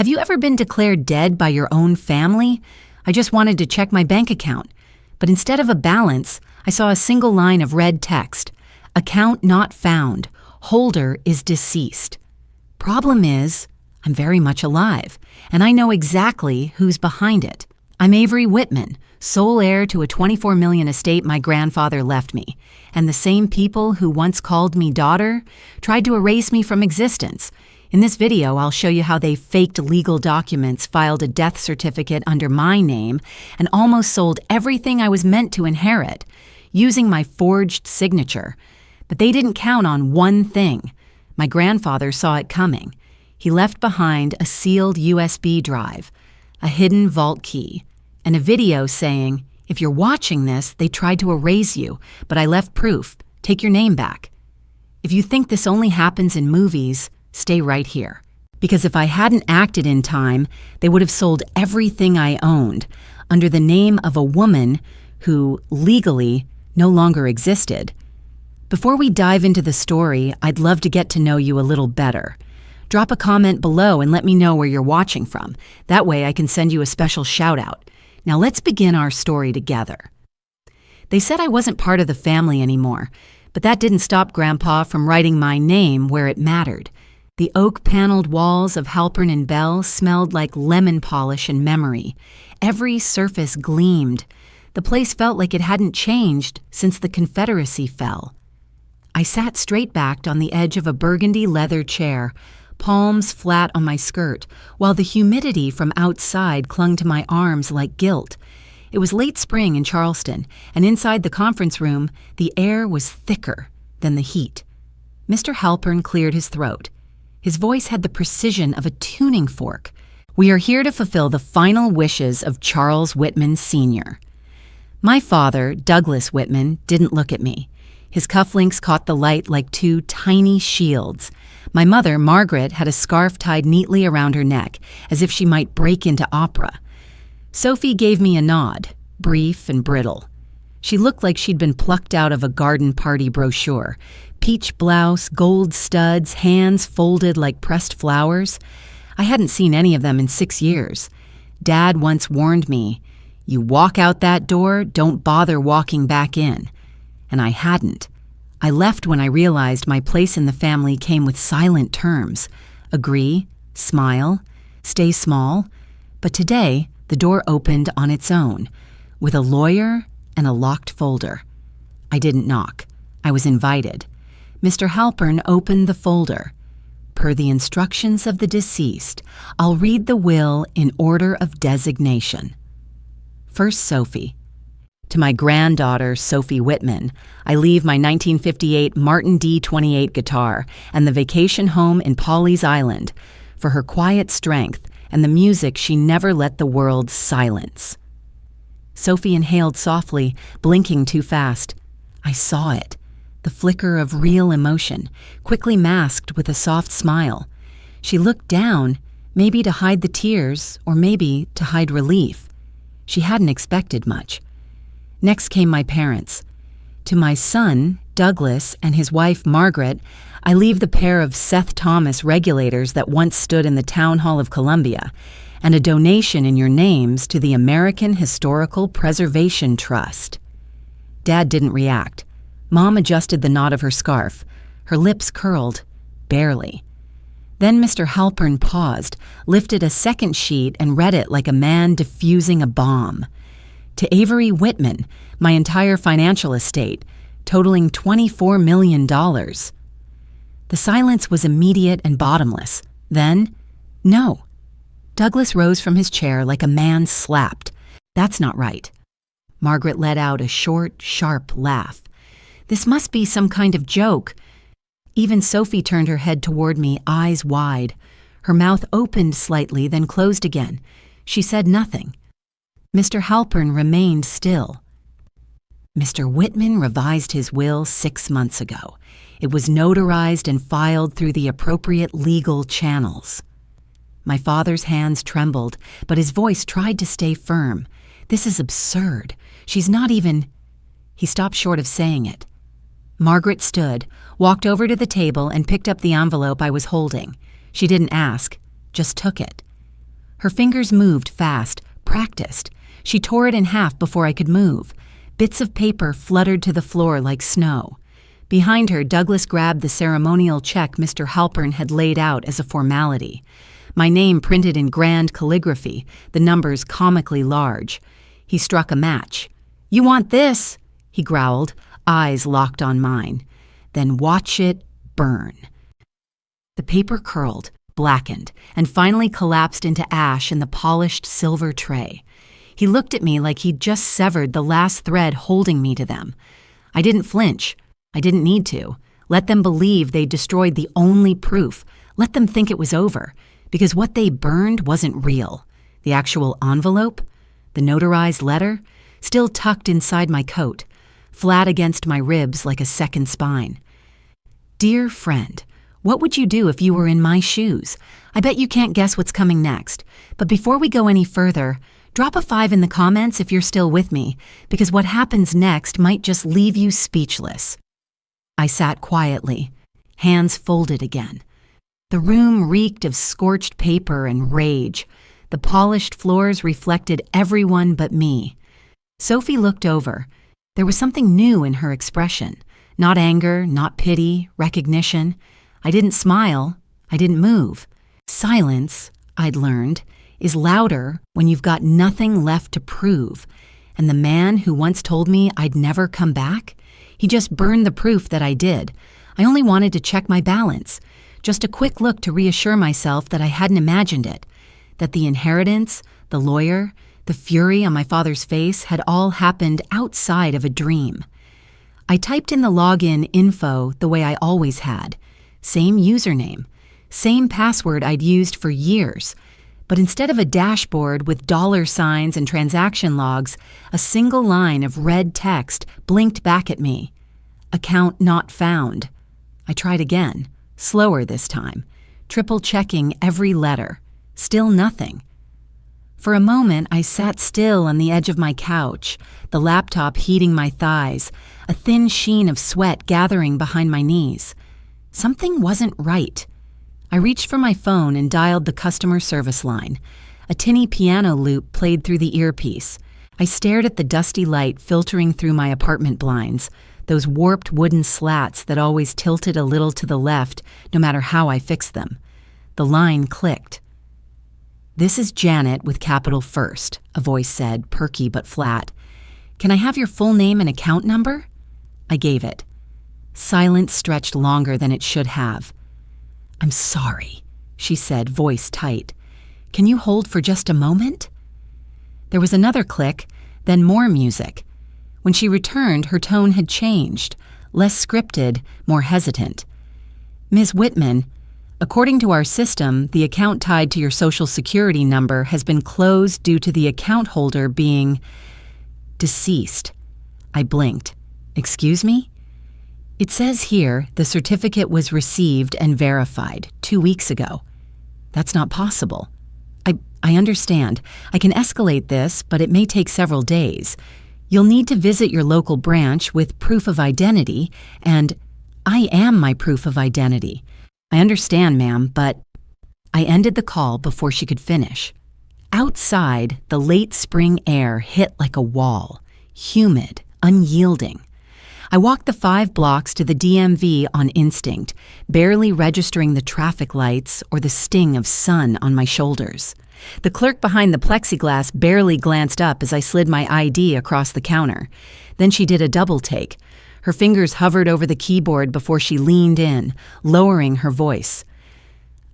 Have you ever been declared dead by your own family? I just wanted to check my bank account. But instead of a balance, I saw a single line of red text. Account not found. Holder is deceased. Problem is, I'm very much alive, and I know exactly who's behind it. I'm Avery Whitman, sole heir to a $24 million estate my grandfather left me, and the same people who once called me daughter tried to erase me from existence. In this video, I'll show you how they faked legal documents, filed a death certificate under my name, and almost sold everything I was meant to inherit, using my forged signature. But they didn't count on one thing. My grandfather saw it coming. He left behind a sealed USB drive, a hidden vault key, and a video saying, "If you're watching this, they tried to erase you, but I left proof. Take your name back." If you think this only happens in movies, stay right here. Because if I hadn't acted in time, they would have sold everything I owned under the name of a woman who, legally, no longer existed. Before we dive into the story, I'd love to get to know you a little better. Drop a comment below and let me know where you're watching from. That way I can send you a special shout out. Now let's begin our story together. They said I wasn't part of the family anymore, but that didn't stop Grandpa from writing my name where it mattered. The oak-paneled walls of Halpern and Bell smelled like lemon polish and memory. Every surface gleamed. The place felt like it hadn't changed since the Confederacy fell. I sat straight-backed on the edge of a burgundy leather chair, palms flat on my skirt, while the humidity from outside clung to my arms like guilt. It was late spring in Charleston, and inside the conference room, the air was thicker than the heat. Mr. Halpern cleared his throat. His voice had the precision of a tuning fork. "We are here to fulfill the final wishes of Charles Whitman, Sr." My father, Douglas Whitman, didn't look at me. His cufflinks caught the light like two tiny shields. My mother, Margaret, had a scarf tied neatly around her neck, as if she might break into opera. Sophie gave me a nod, brief and brittle. She looked like she'd been plucked out of a garden party brochure. Peach blouse, gold studs, hands folded like pressed flowers. I hadn't seen any of them in 6 years. Dad once warned me, "You walk out that door, don't bother walking back in." And I hadn't. I left when I realized my place in the family came with silent terms. Agree, smile, stay small. But today, the door opened on its own, with a lawyer and a locked folder. I didn't knock. I was invited. Mr. Halpern opened the folder. Per the instructions of the deceased, I'll read the will in order of designation. First, Sophie. To my granddaughter, Sophie Whitman, I leave my 1958 Martin D28 guitar and the vacation home in Pawleys Island for her quiet strength and the music she never let the world silence. Sophie inhaled softly, blinking too fast. I saw it, the flicker of real emotion, quickly masked with a soft smile. She looked down, maybe to hide the tears or maybe to hide relief. She hadn't expected much. Next came my parents. To my son, Douglas, and his wife, Margaret, I leave the pair of Seth Thomas regulators that once stood in the Town Hall of Columbia, and a donation in your names to the American Historical Preservation Trust. Dad didn't react. Mom adjusted the knot of her scarf. Her lips curled, barely. Then Mr. Halpern paused, lifted a second sheet, and read it like a man defusing a bomb. To Avery Whitman, my entire financial estate, totaling $24 million. The silence was immediate and bottomless. Then, no. Douglas rose from his chair like a man slapped. That's not right. Margaret let out a short, sharp laugh. This must be some kind of joke. Even Sophie turned her head toward me, eyes wide. Her mouth opened slightly, then closed again. She said nothing. Mr. Halpern remained still. Mr. Whitman revised his will 6 months ago. It was notarized and filed through the appropriate legal channels. My father's hands trembled, but his voice tried to stay firm. This is absurd. She's not even... He stopped short of saying it. Margaret stood, walked over to the table, and picked up the envelope I was holding. She didn't ask, just took it. Her fingers moved fast, practiced. She tore it in half before I could move. Bits of paper fluttered to the floor like snow. Behind her, Douglas grabbed the ceremonial check Mr. Halpern had laid out as a formality. My name printed in grand calligraphy, the numbers comically large. He struck a match. "You want this?" he growled, eyes locked on mine. "Then watch it burn." The paper curled, blackened, and finally collapsed into ash in the polished silver tray. He looked at me like he'd just severed the last thread holding me to them. I didn't flinch. I didn't need to. Let them believe they'd destroyed the only proof. Let them think it was over, because what they burned wasn't real. The actual envelope, the notarized letter, still tucked inside my coat, flat against my ribs like a second spine. Dear friend, what would you do if you were in my shoes? I bet you can't guess what's coming next. But before we go any further, drop a 5 in the comments if you're still with me, because what happens next might just leave you speechless. I sat quietly, hands folded again. The room reeked of scorched paper and rage. The polished floors reflected everyone but me. Sophie looked over. There was something new in her expression. Not anger, not pity, recognition. I didn't smile. I didn't move. Silence, I'd learned, is louder when you've got nothing left to prove. And the man who once told me I'd never come back, he just burned the proof that I did. I only wanted to check my balance. Just a quick look to reassure myself that I hadn't imagined it. That the inheritance, the lawyer, the fury on my father's face had all happened outside of a dream. I typed in the login info the way I always had. Same username. Same password I'd used for years. But instead of a dashboard with dollar signs and transaction logs, a single line of red text blinked back at me. Account not found. I tried again, slower this time, triple checking every letter. Still nothing. For a moment, I sat still on the edge of my couch, the laptop heating my thighs, a thin sheen of sweat gathering behind my knees. Something wasn't right. I reached for my phone and dialed the customer service line. A tinny piano loop played through the earpiece. I stared at the dusty light filtering through my apartment blinds, those warped wooden slats that always tilted a little to the left, no matter how I fixed them. The line clicked. "This is Janet with capital first," a voice said, perky but flat. "Can I have your full name and account number?" I gave it. Silence stretched longer than it should have. "I'm sorry," she said, voice tight. "Can you hold for just a moment?" There was another click, then more music. When she returned, her tone had changed, less scripted, more hesitant. "Ms. Whitman, according to our system, the account tied to your Social Security number has been closed due to the account holder being deceased." I blinked. "Excuse me?" "It says here the certificate was received and verified 2 weeks ago." "That's not possible." I understand. I can escalate this, but it may take several days. You'll need to visit your local branch with proof of identity, and I am my proof of identity. I understand, ma'am, but I ended the call before she could finish. Outside, the late spring air hit like a wall, humid, unyielding. I walked the 5 blocks to the DMV on instinct, barely registering the traffic lights or the sting of sun on my shoulders. The clerk behind the plexiglass barely glanced up as I slid my ID across the counter. Then she did a double take. Her fingers hovered over the keyboard before she leaned in, lowering her voice.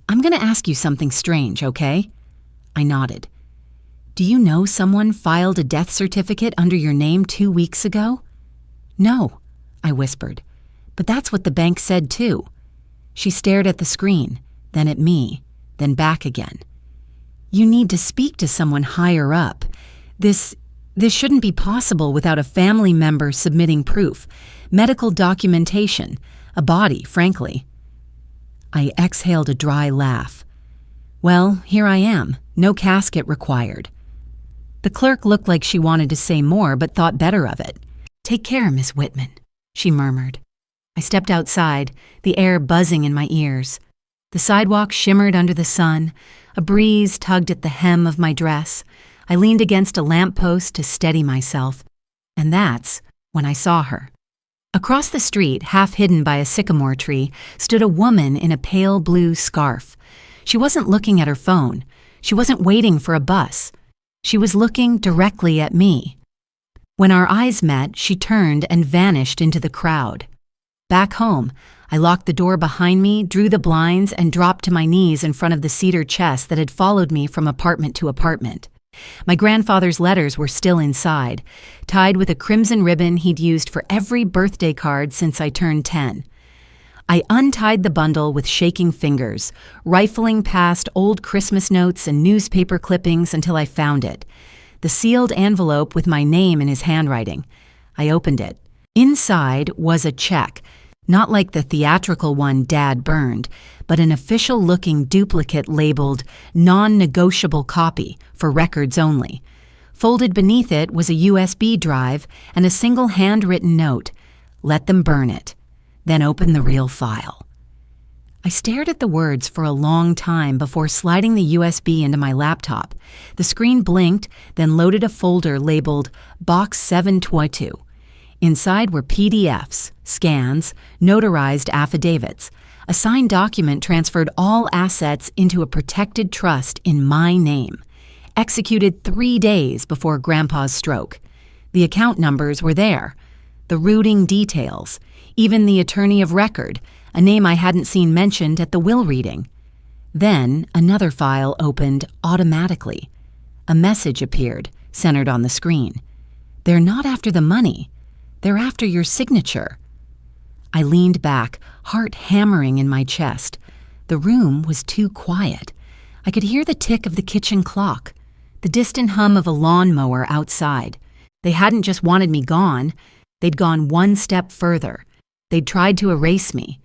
"I'm going to ask you something strange, okay?" I nodded. "Do you know someone filed a death certificate under your name 2 weeks ago?" "No," I whispered. "But that's what the bank said too." She stared at the screen, then at me, then back again. "You need to speak to someone higher up. This shouldn't be possible without a family member submitting proof, medical documentation, a body, frankly." I exhaled a dry laugh. "Well, here I am, no casket required." The clerk looked like she wanted to say more but thought better of it. "Take care, Miss Whitman," she murmured. I stepped outside, the air buzzing in my ears. The sidewalk shimmered under the sun. A breeze tugged at the hem of my dress. I leaned against a lamppost to steady myself. And that's when I saw her. Across the street, half hidden by a sycamore tree, stood a woman in a pale blue scarf. She wasn't looking at her phone. She wasn't waiting for a bus. She was looking directly at me. When our eyes met, she turned and vanished into the crowd. Back home, I locked the door behind me, drew the blinds, and dropped to my knees in front of the cedar chest that had followed me from apartment to apartment. My grandfather's letters were still inside, tied with a crimson ribbon he'd used for every birthday card since I turned 10. I untied the bundle with shaking fingers, rifling past old Christmas notes and newspaper clippings until I found it. The sealed envelope with my name in his handwriting. I opened it. Inside was a check, not like the theatrical one Dad burned, but an official-looking duplicate labeled non-negotiable copy for records only. Folded beneath it was a USB drive and a single handwritten note. Let them burn it, then open the real file. I stared at the words for a long time before sliding the USB into my laptop. The screen blinked, then loaded a folder labeled Box 722. Inside were PDFs, scans, notarized affidavits. A signed document transferred all assets into a protected trust in my name, executed 3 days before Grandpa's stroke. The account numbers were there, the routing details, even the attorney of record, a name I hadn't seen mentioned at the will reading. Then another file opened automatically. A message appeared, centered on the screen. They're not after the money. They're after your signature. I leaned back, heart hammering in my chest. The room was too quiet. I could hear the tick of the kitchen clock, the distant hum of a lawnmower outside. They hadn't just wanted me gone. They'd gone one step further. They'd tried to erase me.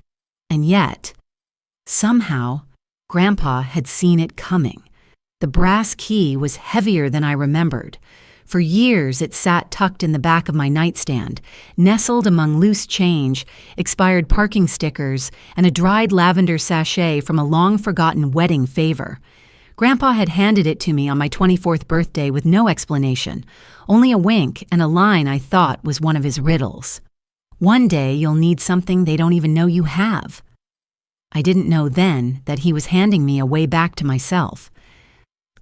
And yet, somehow, Grandpa had seen it coming. The brass key was heavier than I remembered. For years, it sat tucked in the back of my nightstand, nestled among loose change, expired parking stickers, and a dried lavender sachet from a long-forgotten wedding favor. Grandpa had handed it to me on my 24th birthday with no explanation, only a wink and a line I thought was one of his riddles. One day you'll need something they don't even know you have. I didn't know then that he was handing me a way back to myself.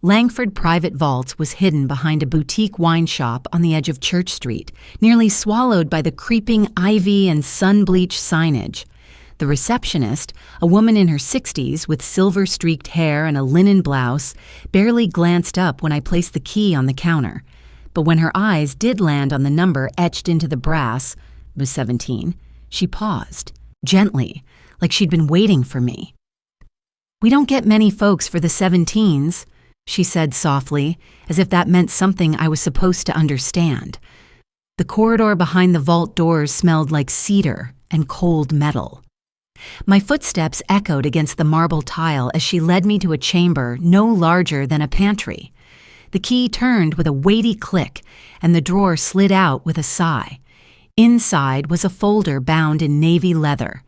Langford Private Vaults was hidden behind a boutique wine shop on the edge of Church Street, nearly swallowed by the creeping ivy and sun-bleached signage. The receptionist, a woman in her 60s with silver-streaked hair and a linen blouse, barely glanced up when I placed the key on the counter. But when her eyes did land on the number etched into the brass, it was 17, she paused, gently, like she'd been waiting for me. "We don't get many folks for the 17s, she said softly, as if that meant something I was supposed to understand. The corridor behind the vault doors smelled like cedar and cold metal. My footsteps echoed against the marble tile as she led me to a chamber no larger than a pantry. The key turned with a weighty click, and the drawer slid out with a sigh. Inside was a folder bound in navy leather.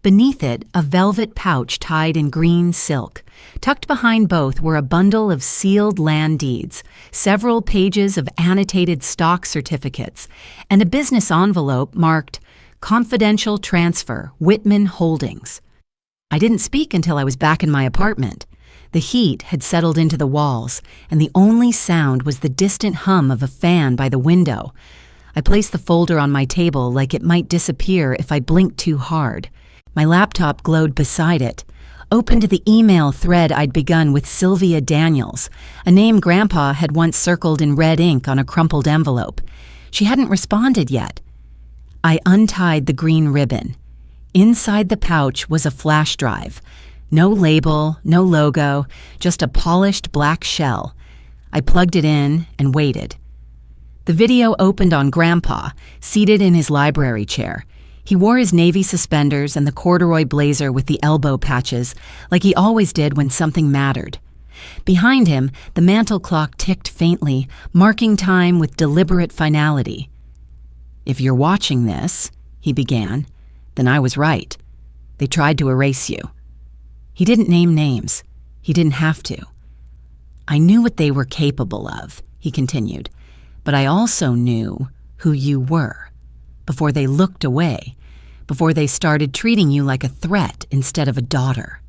Beneath it, a velvet pouch tied in green silk. Tucked behind both were a bundle of sealed land deeds, several pages of annotated stock certificates, and a business envelope marked Confidential Transfer, Whitman Holdings. I didn't speak until I was back in my apartment. The heat had settled into the walls, and the only sound was the distant hum of a fan by the window. I placed the folder on my table like it might disappear if I blinked too hard. My laptop glowed beside it, open to the email thread I'd begun with Sylvia Daniels, a name Grandpa had once circled in red ink on a crumpled envelope. She hadn't responded yet. I untied the green ribbon. Inside the pouch was a flash drive. No label, no logo, just a polished black shell. I plugged it in and waited. The video opened on Grandpa, seated in his library chair. He wore his navy suspenders and the corduroy blazer with the elbow patches, like he always did when something mattered. Behind him, the mantel clock ticked faintly, marking time with deliberate finality. "If you're watching this," he began, "then I was right. They tried to erase you." He didn't name names. He didn't have to. I knew what they were capable of, he continued, but I also knew who you were, before they looked away, before they started treating you like a threat instead of a daughter.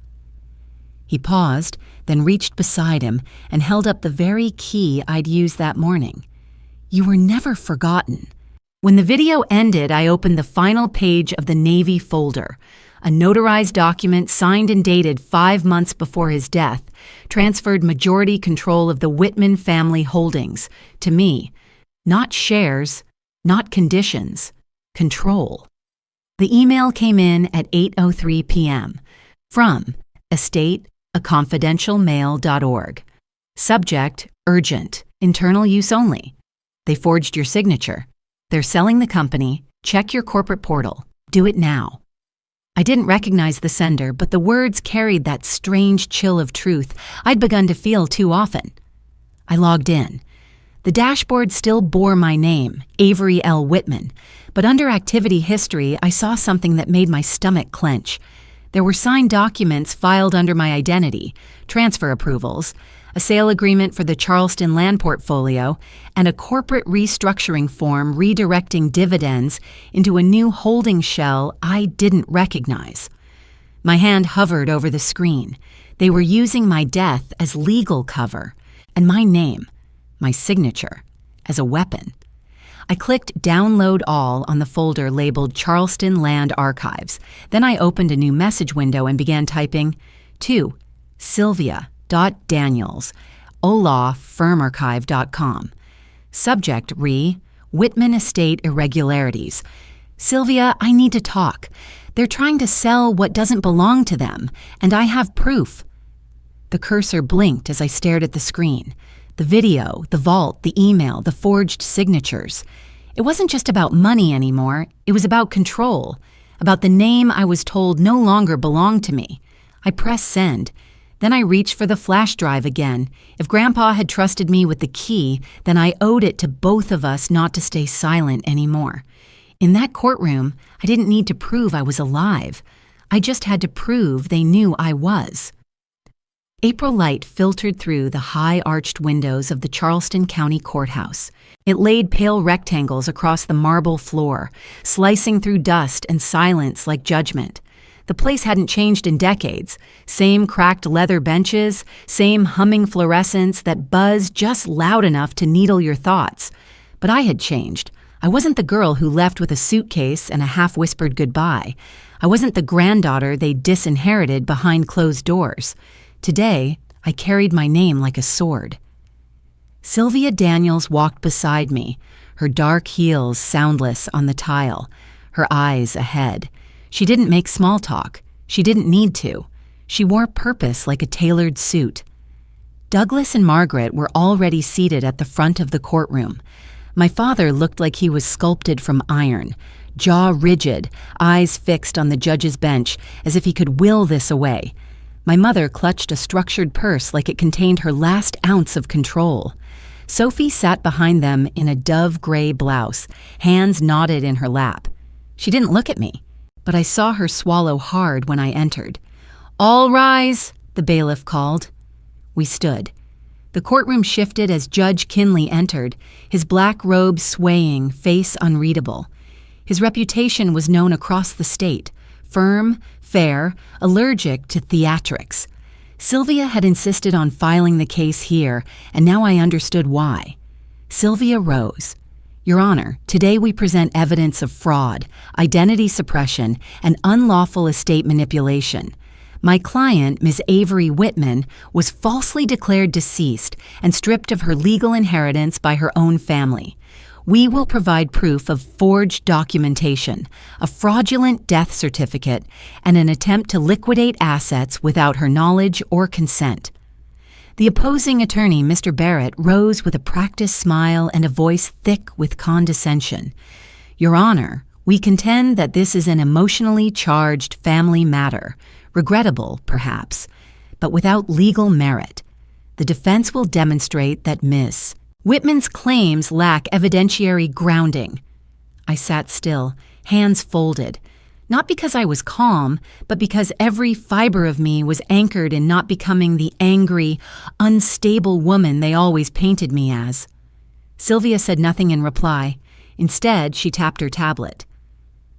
He paused, then reached beside him and held up the very key I'd used that morning. You were never forgotten. When the video ended, I opened the final page of the Navy folder, a notarized document signed and dated 5 months before his death, transferred majority control of the Whitman family holdings to me. Not shares, not conditions, control. The email came in at 8:03 p.m. from estate@confidentialmail.org. Subject, urgent, internal use only. They forged your signature. They're selling the company. Check your corporate portal. Do it now. I didn't recognize the sender, but the words carried that strange chill of truth I'd begun to feel too often. I logged in. The dashboard still bore my name, Avery L. Whitman, but under activity history, I saw something that made my stomach clench. There were signed documents filed under my identity, transfer approvals, a sale agreement for the Charleston land portfolio, and a corporate restructuring form redirecting dividends into a new holding shell I didn't recognize. My hand hovered over the screen. They were using my death as legal cover, and my name, my signature, as a weapon. I clicked Download All on the folder labeled Charleston Land Archives. Then I opened a new message window and began typing to Sylvia.Daniels, olafirmarchive.com. Subject Whitman Estate Irregularities. Sylvia, I need to talk. They're trying to sell what doesn't belong to them, and I have proof. The cursor blinked as I stared at the screen. The video, the vault, the email, the forged signatures. It wasn't just about money anymore. It was about control, about the name I was told no longer belonged to me. I pressed send. Then I reached for the flash drive again. If Grandpa had trusted me with the key, then I owed it to both of us not to stay silent anymore. In that courtroom, I didn't need to prove I was alive. I just had to prove they knew I was. April light filtered through the high arched windows of the Charleston County Courthouse. It laid pale rectangles across the marble floor, slicing through dust and silence like judgment. The place hadn't changed in decades. Same cracked leather benches, same humming fluorescents that buzzed just loud enough to needle your thoughts. But I had changed. I wasn't the girl who left with a suitcase and a half-whispered goodbye. I wasn't the granddaughter they disinherited behind closed doors. Today, I carried my name like a sword. Sylvia Daniels walked beside me, her dark heels soundless on the tile, her eyes ahead. She didn't make small talk. She didn't need to. She wore purpose like a tailored suit. Douglas and Margaret were already seated at the front of the courtroom. My father looked like he was sculpted from iron, jaw rigid, eyes fixed on the judge's bench as if he could will this away. My mother clutched a structured purse like it contained her last ounce of control. Sophie sat behind them in a dove-gray blouse, hands knotted in her lap. She didn't look at me, but I saw her swallow hard when I entered. "All rise," the bailiff called. We stood. The courtroom shifted as Judge Kinley entered, his black robe swaying, face unreadable. His reputation was known across the state. Firm, fair, allergic to theatrics. Sylvia had insisted on filing the case here, and now I understood why. Sylvia rose. "Your Honor, today we present evidence of fraud, identity suppression, and unlawful estate manipulation. My client, Ms. Avery Whitman, was falsely declared deceased and stripped of her legal inheritance by her own family. We will provide proof of forged documentation, a fraudulent death certificate, and an attempt to liquidate assets without her knowledge or consent." The opposing attorney, Mr. Barrett, rose with a practiced smile and a voice thick with condescension. "Your Honor, we contend that this is an emotionally charged family matter, regrettable, perhaps, but without legal merit. The defense will demonstrate that Ms. Whitman's claims lack evidentiary grounding." I sat still, hands folded. Not because I was calm, but because every fiber of me was anchored in not becoming the angry, unstable woman they always painted me as. Sylvia said nothing in reply. Instead, she tapped her tablet.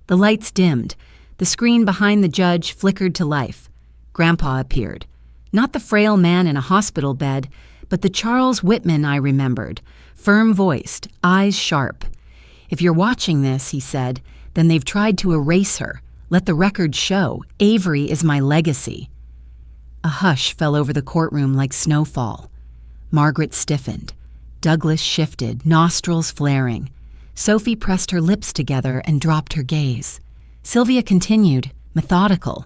The lights dimmed. The screen behind the judge flickered to life. Grandpa appeared. Not the frail man in a hospital bed, but the Charles Whitman I remembered, firm-voiced, eyes sharp. "If you're watching this," he said, "then they've tried to erase her. Let the record show. Avery is my legacy." A hush fell over the courtroom like snowfall. Margaret stiffened. Douglas shifted, nostrils flaring. Sophie pressed her lips together and dropped her gaze. Sylvia continued, methodical.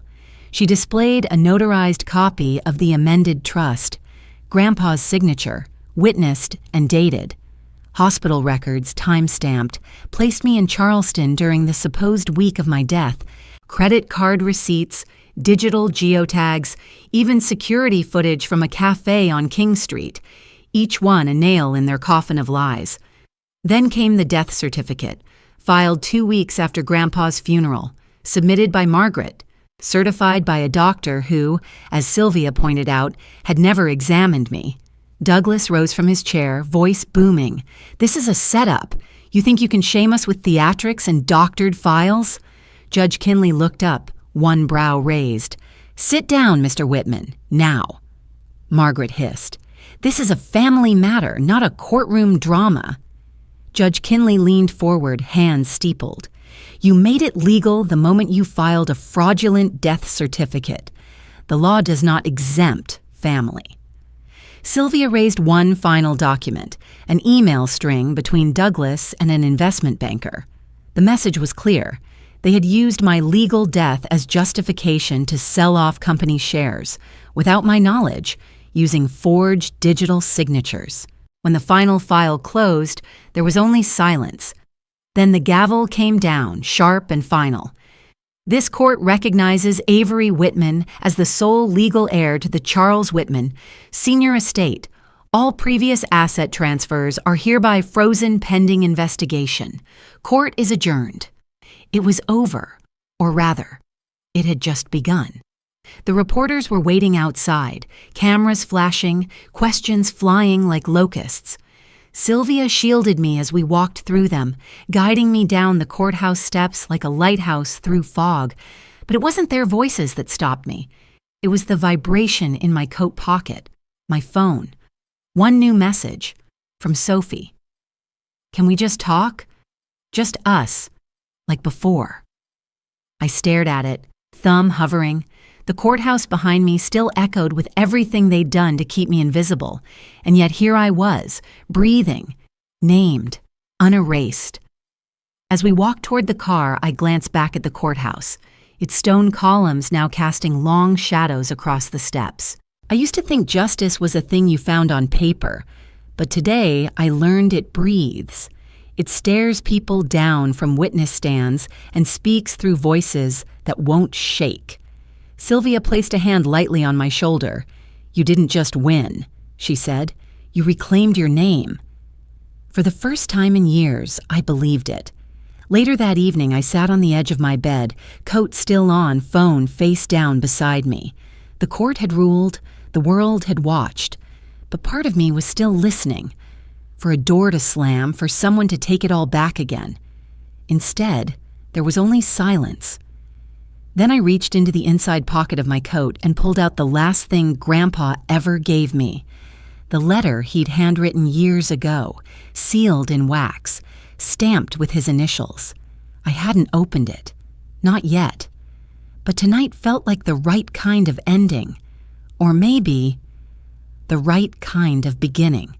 She displayed a notarized copy of the amended trust, Grandpa's signature, witnessed and dated. Hospital records, time-stamped, placed me in Charleston during the supposed week of my death. Credit card receipts, digital geotags, even security footage from a cafe on King Street, each one a nail in their coffin of lies. Then came the death certificate, filed 2 weeks after Grandpa's funeral, submitted by Margaret, certified by a doctor who, as Sylvia pointed out, had never examined me. Douglas rose from his chair, voice booming. "This is a setup. You think you can shame us with theatrics and doctored files?" Judge Kinley looked up, one brow raised. "Sit down, Mr. Whitman, now." Margaret hissed. "This is a family matter, not a courtroom drama." Judge Kinley leaned forward, hands steepled. "You made it legal the moment you filed a fraudulent death certificate. The law does not exempt family." Sylvia raised one final document, an email string between Douglas and an investment banker. The message was clear. They had used my legal death as justification to sell off company shares, without my knowledge, using forged digital signatures. When the final file closed, there was only silence. Then the gavel came down, sharp and final. "This court recognizes Avery Whitman as the sole legal heir to the Charles Whitman senior estate. All previous asset transfers are hereby frozen pending investigation. Court is adjourned." It was over, or rather, it had just begun. The reporters were waiting outside, cameras flashing, questions flying like locusts. Sylvia shielded me as we walked through them, guiding me down the courthouse steps like a lighthouse through fog. But it wasn't their voices that stopped me. It was the vibration in my coat pocket, my phone. One new message, from Sophie. "Can we just talk? Just us, like before." I stared at it, thumb hovering. The courthouse behind me still echoed with everything they'd done to keep me invisible, and yet here I was, breathing, named, unerased. As we walked toward the car, I glanced back at the courthouse, its stone columns now casting long shadows across the steps. I used to think justice was a thing you found on paper, but today I learned it breathes. It stares people down from witness stands and speaks through voices that won't shake. Sylvia placed a hand lightly on my shoulder. "You didn't just win," she said. "You reclaimed your name." For the first time in years, I believed it. Later that evening, I sat on the edge of my bed, coat still on, phone face down beside me. The court had ruled, the world had watched, but part of me was still listening, for a door to slam, for someone to take it all back again. Instead, there was only silence. Then I reached into the inside pocket of my coat and pulled out the last thing Grandpa ever gave me. The letter he'd handwritten years ago, sealed in wax, stamped with his initials. I hadn't opened it. Not yet. But tonight felt like the right kind of ending. Or maybe the right kind of beginning.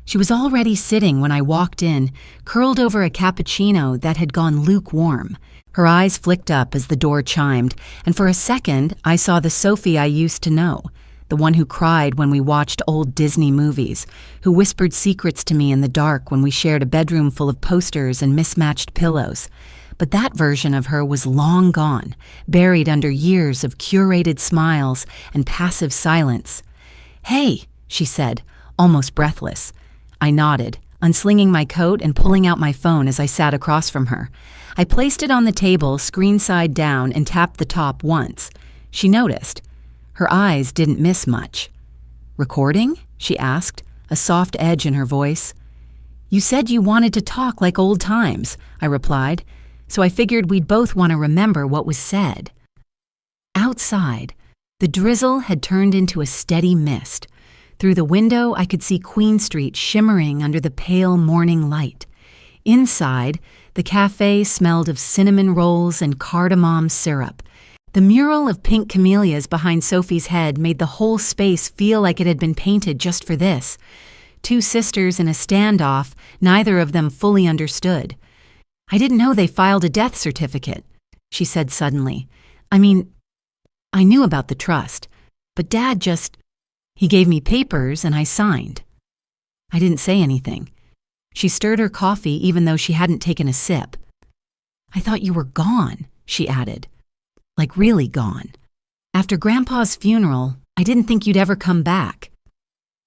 She was already sitting when I walked in, curled over a cappuccino that had gone lukewarm. Her eyes flicked up as the door chimed, and for a second I saw the Sophie I used to know, the one who cried when we watched old Disney movies, who whispered secrets to me in the dark when we shared a bedroom full of posters and mismatched pillows. But that version of her was long gone, buried under years of curated smiles and passive silence. "Hey," she said, almost breathless. I nodded, unslinging my coat and pulling out my phone as I sat across from her. I placed it on the table, screen side down, and tapped the top once. She noticed. Her eyes didn't miss much. "Recording?" she asked, a soft edge in her voice. "You said you wanted to talk like old times," I replied, so I figured we'd both want to remember what was said. Outside, the drizzle had turned into a steady mist. Through the window, I could see Queen Street shimmering under the pale morning light. Inside, the cafe smelled of cinnamon rolls and cardamom syrup. The mural of pink camellias behind Sophie's head made the whole space feel like it had been painted just for this. Two sisters in a standoff, neither of them fully understood. "I didn't know they filed a death certificate," she said suddenly. I knew about the trust, but Dad he gave me papers and I signed." I didn't say anything. She stirred her coffee even though she hadn't taken a sip. "I thought you were gone," she added. "Like really gone. After Grandpa's funeral, I didn't think you'd ever come back."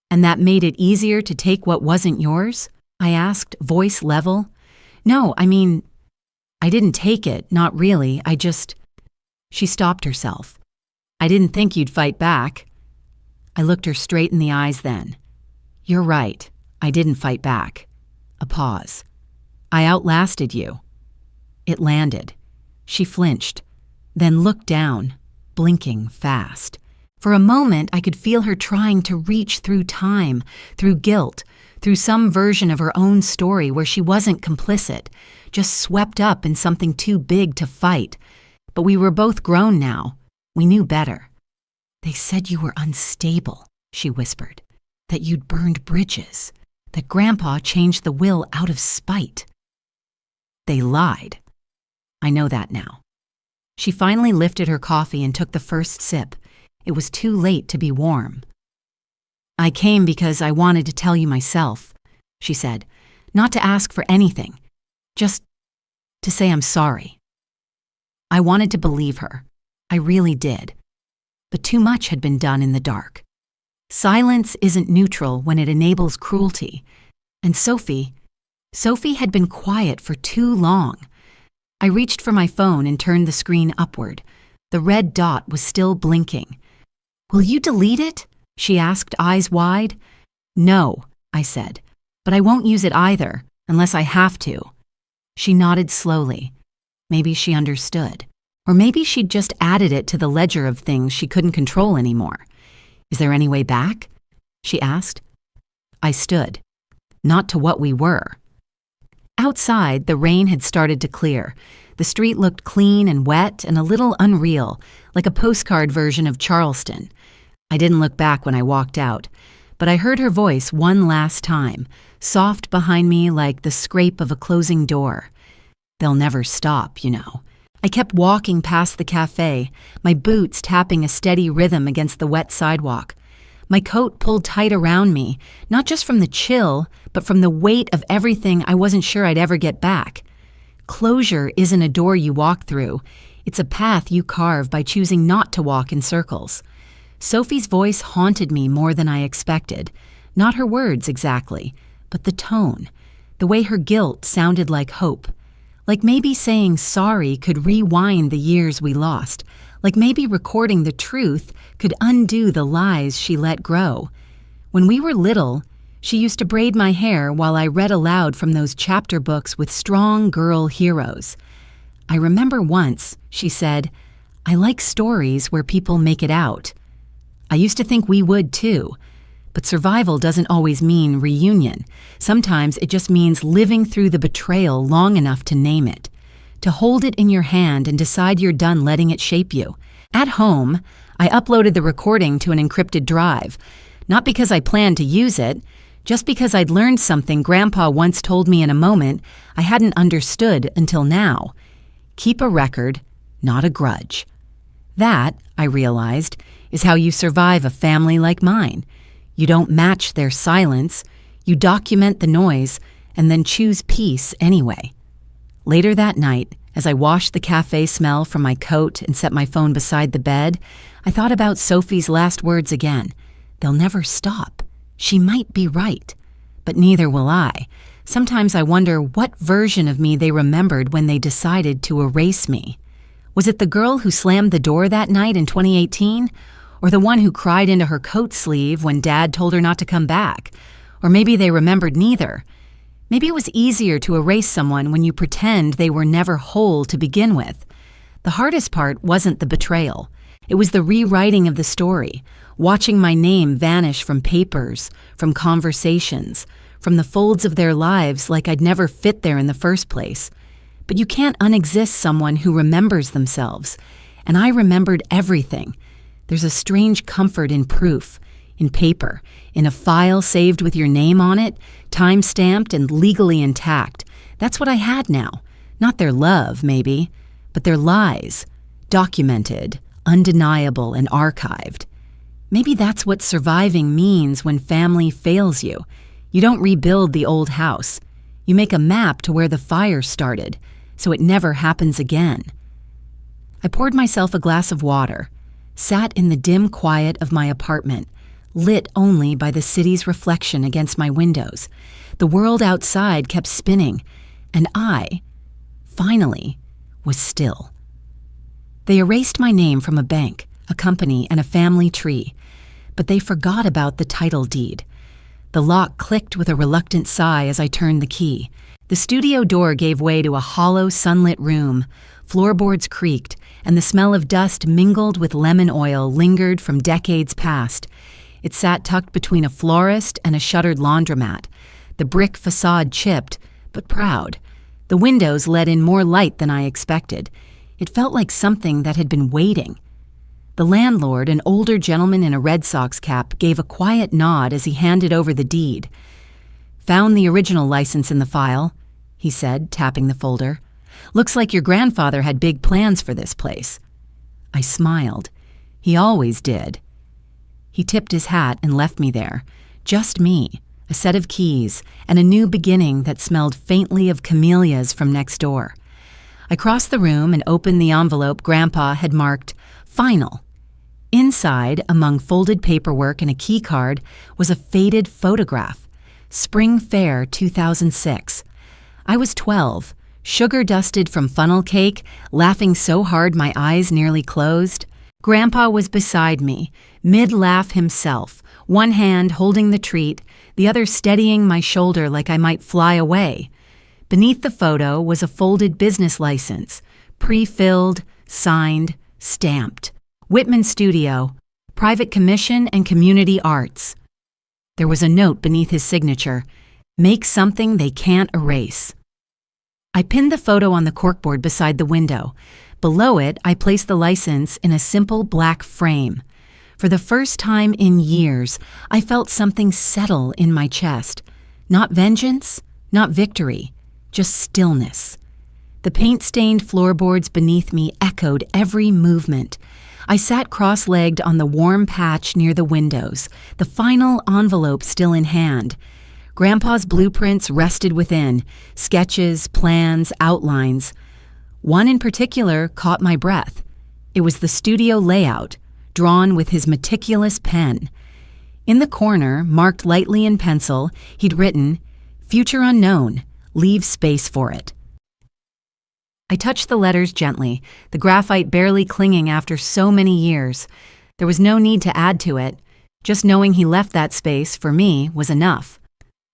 "And that made it easier to take what wasn't yours?" I asked, voice level. "No, I didn't take it, not really, She stopped herself. "I didn't think you'd fight back." I looked her straight in the eyes then. "You're right, I didn't fight back." A pause. "I outlasted you." It landed. She flinched, then looked down, blinking fast. For a moment, I could feel her trying to reach through time, through guilt, through some version of her own story where she wasn't complicit, just swept up in something too big to fight. But we were both grown now. We knew better. "They said you were unstable," she whispered, "that you'd burned bridges, that Grandpa changed the will out of spite." "They lied. I know that now." She finally lifted her coffee and took the first sip. It was too late to be warm. "I came because I wanted to tell you myself," she said, "not to ask for anything, just to say I'm sorry." I wanted to believe her. I really did. But too much had been done in the dark. Silence isn't neutral when it enables cruelty. And Sophie had been quiet for too long. I reached for my phone and turned the screen upward. The red dot was still blinking. "Will you delete it?" she asked, eyes wide. "No," I said, "but I won't use it either, unless I have to." She nodded slowly. Maybe she understood. Or maybe she'd just added it to the ledger of things she couldn't control anymore. "Is there any way back?" she asked. I stood. Not to what we were. Outside, the rain had started to clear. The street looked clean and wet and a little unreal, like a postcard version of Charleston. I didn't look back when I walked out, but I heard her voice one last time, soft behind me like the scrape of a closing door. They'll never stop, you know. I kept walking past the cafe, my boots tapping a steady rhythm against the wet sidewalk. My coat pulled tight around me, not just from the chill, but from the weight of everything I wasn't sure I'd ever get back. Closure isn't a door you walk through. It's a path you carve by choosing not to walk in circles. Sophie's voice haunted me more than I expected. Not her words exactly, but the tone, the way her guilt sounded like hope. Like maybe saying sorry could rewind the years we lost. Like maybe recording the truth could undo the lies she let grow. When we were little, she used to braid my hair while I read aloud from those chapter books with strong girl heroes. I remember once, she said, "I like stories where people make it out." I used to think we would too. But survival doesn't always mean reunion. Sometimes it just means living through the betrayal long enough to name it, to hold it in your hand and decide you're done letting it shape you. At home, I uploaded the recording to an encrypted drive, not because I planned to use it, just because I'd learned something Grandpa once told me in a moment I hadn't understood until now. Keep a record, not a grudge. That, I realized, is how you survive a family like mine. You don't match their silence, you document the noise, and then choose peace anyway. Later that night, as I washed the cafe smell from my coat and set my phone beside the bed, I thought about Sophie's last words again. They'll never stop. She might be right. but neither will I. Sometimes I wonder what version of me they remembered when they decided to erase me. Was it the girl who slammed the door that night in 2018? Or the one who cried into her coat sleeve when Dad told her not to come back? Or maybe they remembered neither. Maybe it was easier to erase someone when you pretend they were never whole to begin with. The hardest part wasn't the betrayal. It was the rewriting of the story, watching my name vanish from papers, from conversations, from the folds of their lives like I'd never fit there in the first place. But you can't unexist someone who remembers themselves. And I remembered everything. There's a strange comfort in proof, in paper, in a file saved with your name on it, time-stamped and legally intact. That's what I had now. Not their love, maybe, but their lies, documented, undeniable, and archived. Maybe that's what surviving means when family fails you. You don't rebuild the old house. You make a map to where the fire started, so it never happens again. I poured myself a glass of water, sat in the dim quiet of my apartment, lit only by the city's reflection against my windows. The world outside kept spinning, and I, finally, was still. They erased my name from a bank, a company, and a family tree, but they forgot about the title deed. The lock clicked with a reluctant sigh as I turned the key. The studio door gave way to a hollow, sunlit room. Floorboards creaked, and the smell of dust mingled with lemon oil lingered from decades past. It sat tucked between a florist and a shuttered laundromat. The brick facade chipped, but proud. The windows let in more light than I expected. It felt like something that had been waiting. The landlord, an older gentleman in a Red Sox cap, gave a quiet nod as he handed over the deed. "Found the original license in the file," he said, tapping the folder. "Looks like your grandfather had big plans for this place." I smiled. He always did. He tipped his hat and left me there. Just me, a set of keys, and a new beginning that smelled faintly of camellias from next door. I crossed the room and opened the envelope Grandpa had marked "Final." Inside, among folded paperwork and a key card, was a faded photograph. Spring Fair 2006. I was 12, sugar-dusted from funnel cake, laughing so hard my eyes nearly closed. Grandpa was beside me, mid-laugh himself, one hand holding the treat, the other steadying my shoulder like I might fly away. Beneath the photo was a folded business license, pre-filled, signed, stamped. Whitman Studio, Private Commission and Community Arts. There was a note beneath his signature, "Make something they can't erase." I pinned the photo on the corkboard beside the window. Below it, I placed the license in a simple black frame. For the first time in years, I felt something settle in my chest. Not vengeance, not victory, just stillness. The paint-stained floorboards beneath me echoed every movement. I sat cross-legged on the warm patch near the windows, the final envelope still in hand. Grandpa's blueprints rested within, sketches, plans, outlines. One in particular caught my breath. It was the studio layout, drawn with his meticulous pen. In the corner, marked lightly in pencil, he'd written, "Future unknown, leave space for it." I touched the letters gently, the graphite barely clinging after so many years. There was no need to add to it. Just knowing he left that space, for me, was enough.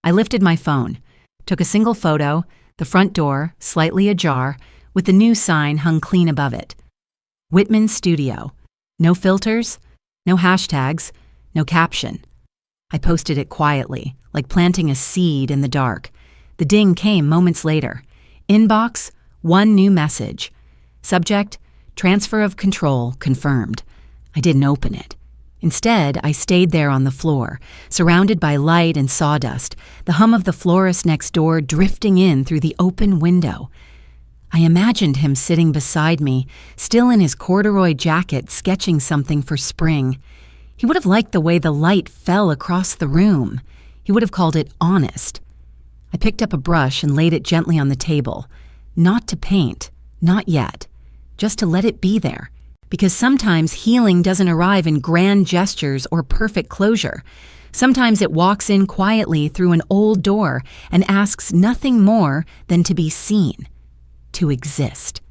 I lifted my phone, took a single photo, the front door, slightly ajar, with the new sign hung clean above it. Whitman Studio. No filters, no hashtags, no caption. I posted it quietly, like planting a seed in the dark. The ding came moments later. Inbox, one new message. Subject, transfer of control confirmed. I didn't open it. Instead, I stayed there on the floor, surrounded by light and sawdust, the hum of the florist next door drifting in through the open window. I imagined him sitting beside me, still in his corduroy jacket, sketching something for spring. He would have liked the way the light fell across the room. He would have called it honest. I picked up a brush and laid it gently on the table. Not to paint, not yet, just to let it be there. Because sometimes healing doesn't arrive in grand gestures or perfect closure. Sometimes it walks in quietly through an old door and asks nothing more than to be seen, to exist.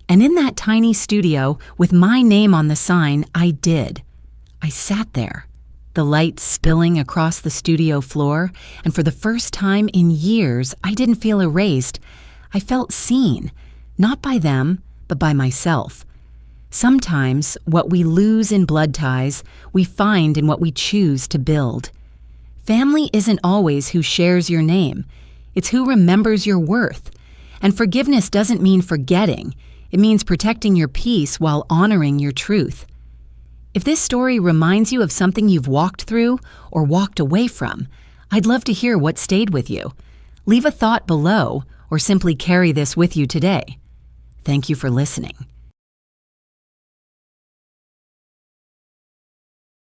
And in that tiny studio, with my name on the sign, I did. I sat there, the light spilling across the studio floor, and for the first time in years, I didn't feel erased. I felt seen, not by them, but by myself. Sometimes what we lose in blood ties, we find in what we choose to build. Family isn't always who shares your name. It's who remembers your worth. And forgiveness doesn't mean forgetting. It means protecting your peace while honoring your truth. If this story reminds you of something you've walked through or walked away from, I'd love to hear what stayed with you. Leave a thought below or simply carry this with you today. Thank you for listening.